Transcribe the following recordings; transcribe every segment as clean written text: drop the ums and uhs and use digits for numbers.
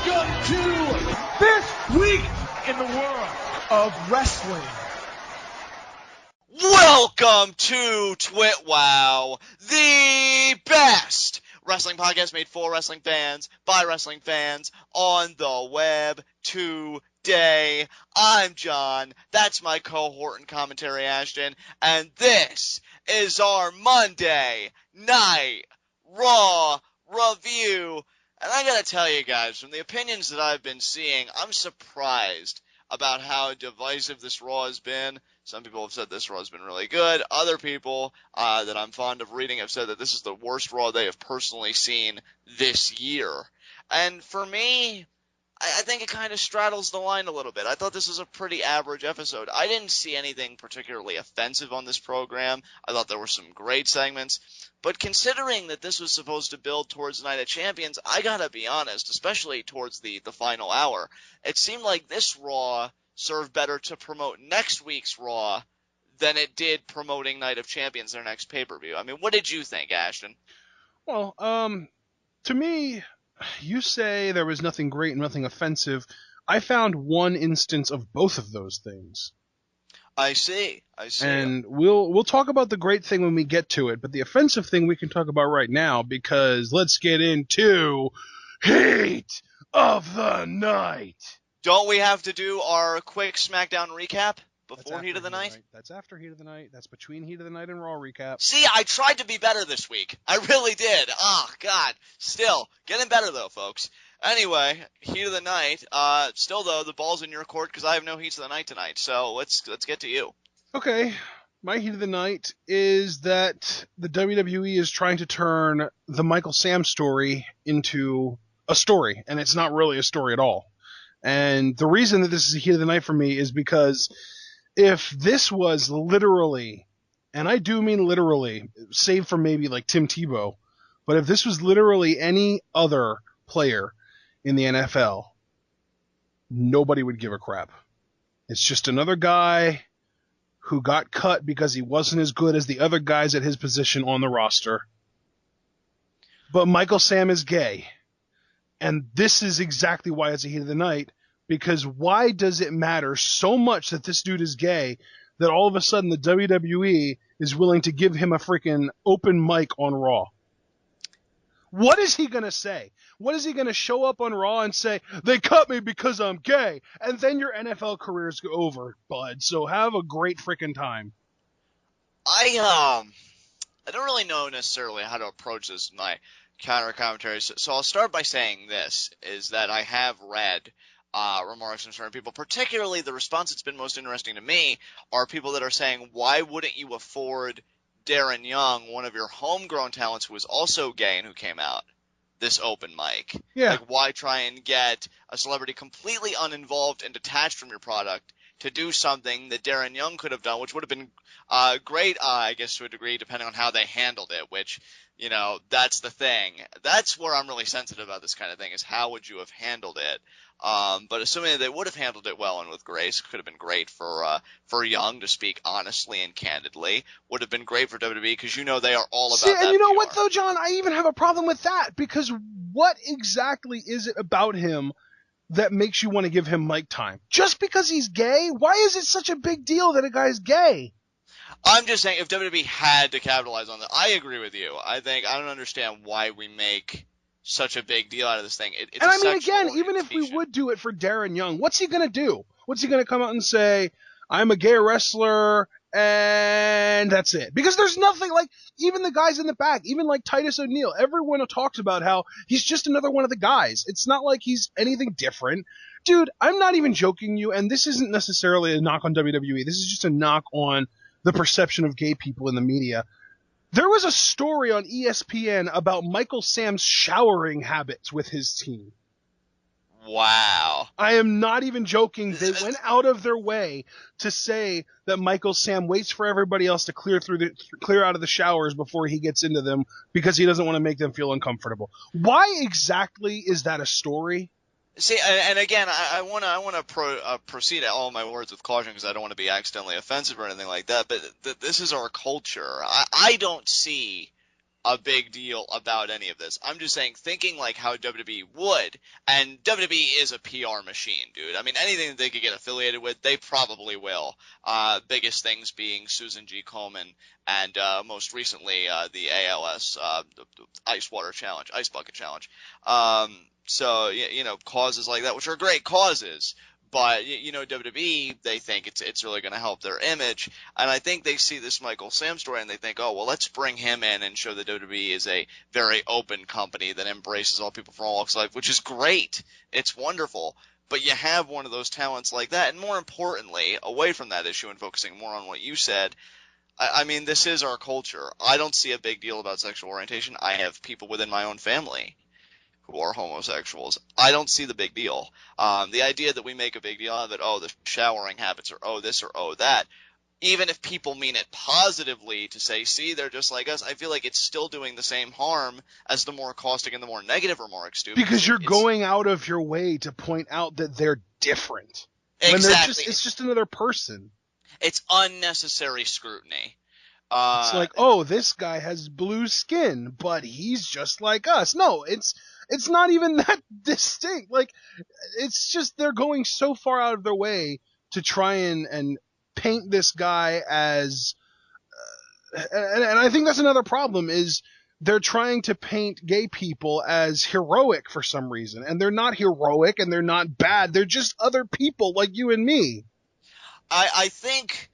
Welcome to this week in the world of wrestling. Welcome to TWitWoW, the best wrestling podcast made for wrestling fans, by wrestling fans, on the web today. I'm John, that's my cohort and commentary Ashton, and this is our Monday Night Raw review. And I gotta tell you guys, from the opinions that I've been seeing, I'm surprised about how divisive this Raw has been. Some people have said this Raw has been really good. Other people that I'm fond of reading have said that this is the worst Raw they have personally seen this year. And for me, I think it kind of straddles the line a little bit. I thought this was a pretty average episode. I didn't see anything particularly offensive on this program. I thought there were some great segments. But considering that this was supposed to build towards Night of Champions, I gotta be honest, especially towards the final hour, it seemed like this Raw served better to promote next week's Raw than it did promoting Night of Champions, their next pay-per-view. I mean, what did you think, Ashton? Well, to me, you say there was nothing great and nothing offensive. I found one instance of both of those things. I see. And we'll talk about the great thing when we get to it, but the offensive thing we can talk about right now, because let's get into Heat of the Night. Don't we have to do our quick SmackDown recap before Heat of the Night? That's after Heat of the Night. That's between Heat of the Night and Raw recap. See, I tried to be better this week. I really did. Oh, God. Still, getting better, though, folks. Anyway, Heat of the Night. Still, though, the ball's in your court because I have no Heats of the Night tonight. So let's get to you. Okay. My Heat of the Night is that the WWE is trying to turn the Michael Sam story into a story, and it's not really a story at all. And the reason that this is a Heat of the Night for me is because if this was literally, and I do mean literally, save for maybe like Tim Tebow, but if this was literally any other player in the NFL, nobody would give a crap. It's just another guy who got cut because he wasn't as good as the other guys at his position on the roster. But Michael Sam is gay. And this is exactly why it's a Heat of the Night, because why does it matter so much that this dude is gay that all of a sudden the WWE is willing to give him a freaking open mic on Raw? What is he going to say? What is he going to show up on Raw and say, they cut me because I'm gay? And then your NFL career's over, bud. So have a great freaking time. I don't really know necessarily how to approach this in my counter commentary. So I'll start by saying this, is that I have read remarks from certain people, particularly the response that's been most interesting to me are people that are saying, why wouldn't you afford Darren Young, one of your homegrown talents who is also gay and who came out, this open mic? Yeah. Like, why try and get a celebrity completely uninvolved and detached from your product to do something that Darren Young could have done, which would have been great, I guess, to a degree, depending on how they handled it, which, you know, that's the thing. That's where I'm really sensitive about this kind of thing, is how would you have handled it? But assuming that they would have handled it well and with grace, could have been great for Young to speak honestly and candidly. Would have been great for WWE because you know they are all about that. And you know PR. what though, John? I even have a problem with that, because what exactly is it about him that makes you want to give him mic time? Just because he's gay? Why is it such a big deal that a guy's gay? I'm just saying, if WWE had to capitalize on that, I agree with you. I don't understand why we make such a big deal out of this thing. It's and I mean, again, even if we would do it for Darren Young, what's he going to do? What's he going to come out and say, I'm a gay wrestler, and that's it? Because there's nothing, like, even the guys in the back, even like Titus O'Neil, everyone talks about how he's just another one of the guys. It's not like he's anything different. Dude, I'm not even joking you, and this isn't necessarily a knock on WWE. This is just a knock on the perception of gay people in the media. There was a story on ESPN about Michael Sam's showering habits with his team. Wow. I am not even joking. They went out of their way to say that Michael Sam waits for everybody else to clear out of the showers before he gets into them because he doesn't want to make them feel uncomfortable. Why exactly is that a story? See, and again, I want to proceed at all my words with caution because I don't want to be accidentally offensive or anything like that. But this is our culture. I don't see a big deal about any of this. I'm just saying, thinking like how WWE would, and WWE is a PR machine, dude. I mean, anything that they could get affiliated with, they probably will. Biggest things being Susan G. Komen and most recently the ALS Ice Water Challenge, Ice Bucket Challenge. So causes like that, which are great causes. But, WWE, they think it's really going to help their image. And I think they see this Michael Sam story and they think, oh, well, let's bring him in and show that WWE is a very open company that embraces all people from all walks of life, which is great. It's wonderful. But you have one of those talents like that. And more importantly, away from that issue and focusing more on what you said, I mean, this is our culture. I don't see a big deal about sexual orientation. I have people within my own family who are homosexuals. I don't see the big deal. The idea that we make a big deal of it, oh, the showering habits, or oh, this, or oh, that, even if people mean it positively to say, see, they're just like us, I feel like it's still doing the same harm as the more caustic and the more negative remarks do. Because you're going out of your way to point out that they're different. Exactly. It's just another person. It's unnecessary scrutiny. It's like, oh, this guy has blue skin, but he's just like us. No, it's not even that distinct. Like, it's just they're going so far out of their way to try and paint this guy as, and I think that's another problem is they're trying to paint gay people as heroic for some reason, and they're not heroic and they're not bad. They're just other people like you and me. I think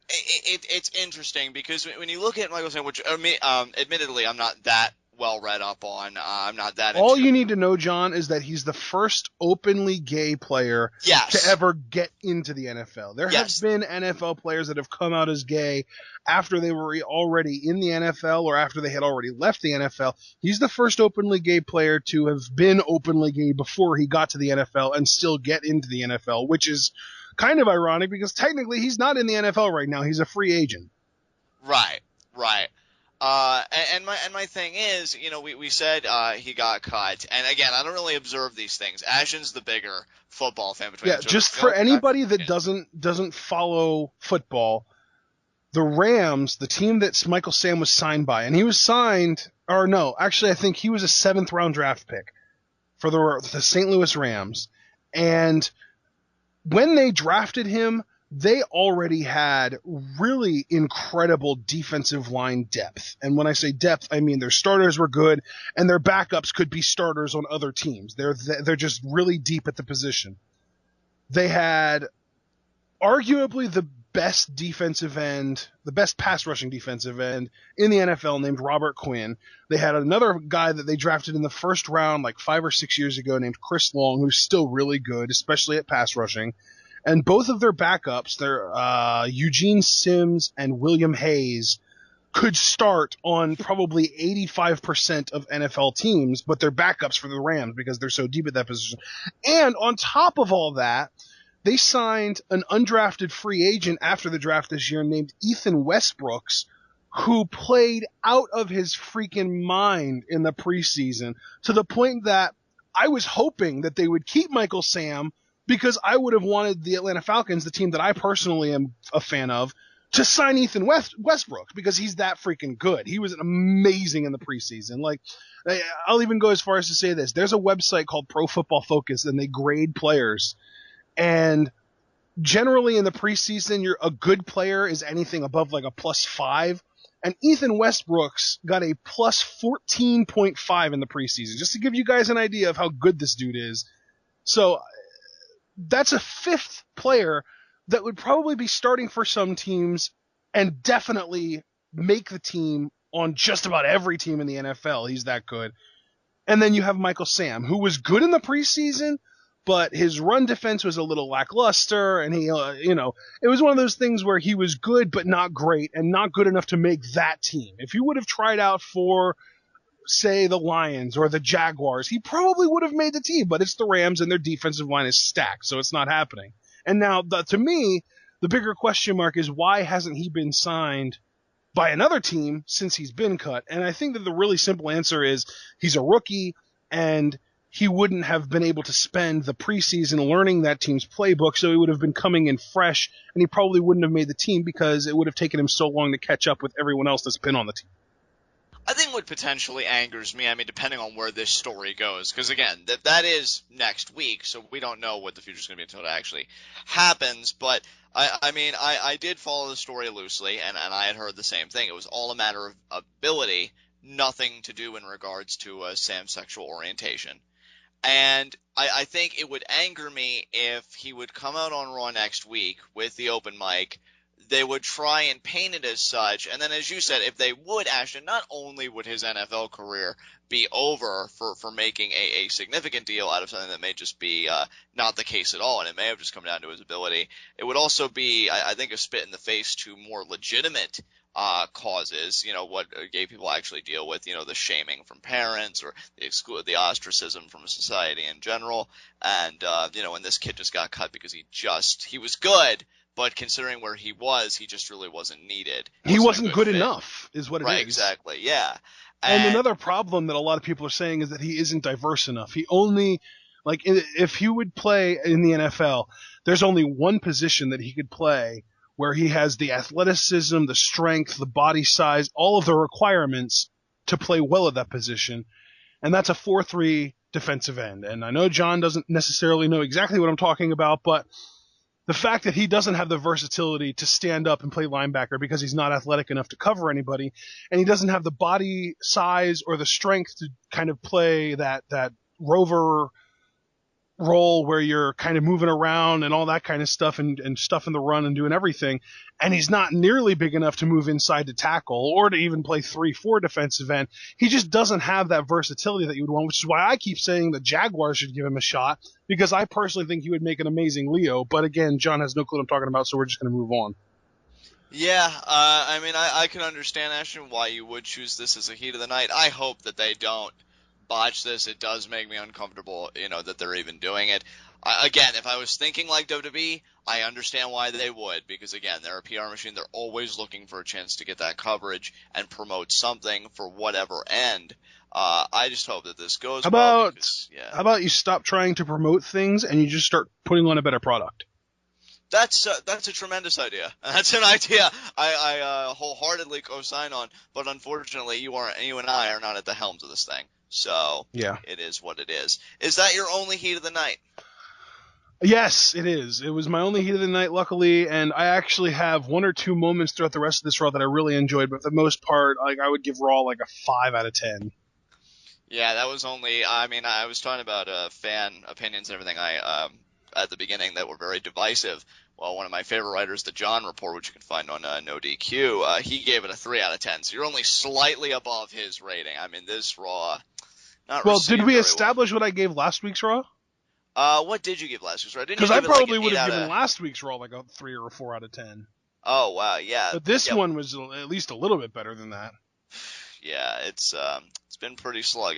it's interesting because when you look at Michael Sam, which admittedly I'm not that well read up on. I'm not that. All you need to know, John, is that he's the first openly gay player to ever get into the NFL. There have been NFL players that have come out as gay after they were already in the NFL or after they had already left the NFL. He's the first openly gay player to have been openly gay before he got to the NFL and still get into the NFL, which is kind of ironic because technically he's not in the NFL right now. He's a free agent. Right. And my thing is, we said he got cut, and again, I don't really observe these things. Ashton's the bigger football fan between the two. Just for anybody that doesn't follow football, the Rams, the team that Michael Sam was signed by, and he was signed, or no, actually I think he was a 7th round draft pick for the St. Louis Rams, and when they drafted him, they already had really incredible defensive line depth. And when I say depth, I mean their starters were good and their backups could be starters on other teams. They're just really deep at the position. They had arguably the best defensive end, the best pass rushing defensive end in the NFL named Robert Quinn. They had another guy that they drafted in the first round like 5 or 6 years ago named Chris Long, who's still really good, especially at pass rushing. And both of their backups, Eugene Sims and William Hayes, could start on probably 85% of NFL teams, but they're backups for the Rams because they're so deep at that position. And on top of all that, they signed an undrafted free agent after the draft this year named Ethan Westbrooks, who played out of his freaking mind in the preseason to the point that I was hoping that they would keep Michael Sam because I would have wanted the Atlanta Falcons, the team that I personally am a fan of, to sign Ethan Westbrook because he's that freaking good. He was amazing in the preseason. Like, I'll even go as far as to say this. There's a website called Pro Football Focus, and they grade players. And generally in the preseason, a good player is anything above like a +5. And Ethan Westbrooks got a +14.5 in the preseason, just to give you guys an idea of how good this dude is. So that's a 5th player that would probably be starting for some teams and definitely make the team on just about every team in the NFL. He's that good. And then you have Michael Sam, who was good in the preseason, but his run defense was a little lackluster, and he, it was one of those things where he was good but not great and not good enough to make that team. If he would have tried out for, say, the Lions or the Jaguars, he probably would have made the team, but it's the Rams and their defensive line is stacked, so it's not happening. And now, to me, the bigger question mark is why hasn't he been signed by another team since he's been cut? And I think that the really simple answer is he's a rookie, and he wouldn't have been able to spend the preseason learning that team's playbook, so he would have been coming in fresh, and he probably wouldn't have made the team because it would have taken him so long to catch up with everyone else that's been on the team. I think what potentially angers me, I mean, depending on where this story goes, because again, that is next week, so we don't know what the future's going to be until it actually happens. But I did follow the story loosely, and I had heard the same thing. It was all a matter of ability, nothing to do in regards to Sam's sexual orientation. And I think it would anger me if he would come out on Raw next week with the open mic. They would try and paint it as such, and then as you said, if they would, Ashton, not only would his NFL career be over for making a significant deal out of something that may just be not the case at all, and it may have just come down to his ability, it would also be, I think, a spit in the face to more legitimate causes, what gay people actually deal with, the shaming from parents or the ostracism from society in general. And, when this kid just got cut because he was good, but considering where he was, he just really wasn't needed. He wasn't good fit. enough, is what it is. Right, exactly, yeah. And another problem that a lot of people are saying is that he isn't diverse enough. He only, if he would play in the NFL, there's only one position that he could play where he has the athleticism, the strength, the body size, all of the requirements to play well at that position. And that's a 4-3 defensive end. And I know John doesn't necessarily know exactly what I'm talking about, but the fact that he doesn't have the versatility to stand up and play linebacker because he's not athletic enough to cover anybody, and he doesn't have the body size or the strength to kind of play that rover role where you're kind of moving around and all that kind of stuff and stuff in the run and doing everything, and he's not nearly big enough to move inside to tackle or to even play 3-4 defensive end. He just doesn't have that versatility that you would want, which is why I keep saying the Jaguars should give him a shot, because I personally think he would make an amazing Leo. But again, John has no clue what I'm talking about, so we're just going to move on. Yeah, I can understand, Ashton, why you would choose this as a heat of the night. I hope that they don't botch this. It does make me uncomfortable, that they're even doing it. Again, if I was thinking like WWE, I understand why they would, because again, they're a PR machine. They're always looking for a chance to get that coverage and promote something for whatever end. I just hope that this goes well. How about you stop trying to promote things and you just start putting on a better product? That's a tremendous idea. That's an idea I wholeheartedly co-sign on. But unfortunately, you and I are not at the helms of this thing. So yeah, it is what it is. Is that your only heat of the night? Yes, it is. It was my only heat of the night, luckily, and I actually have one or two moments throughout the rest of this Raw that I really enjoyed, but for the most part, I would give Raw like a 5 out of 10. Yeah, that was only. I was talking about fan opinions and everything. At the beginning that were very divisive. Well, one of my favorite writers, the John Report, which you can find on No DQ, he gave it a 3 out of 10. So you're only slightly above his rating. This Raw. Well, did we establish what I gave last week's Raw? What did you give last week's Raw? Because I probably would have given last week's Raw like a 3 or a 4 out of 10. Oh, wow, yeah. But this one was at least a little bit better than that. Yeah, it's been pretty sluggish.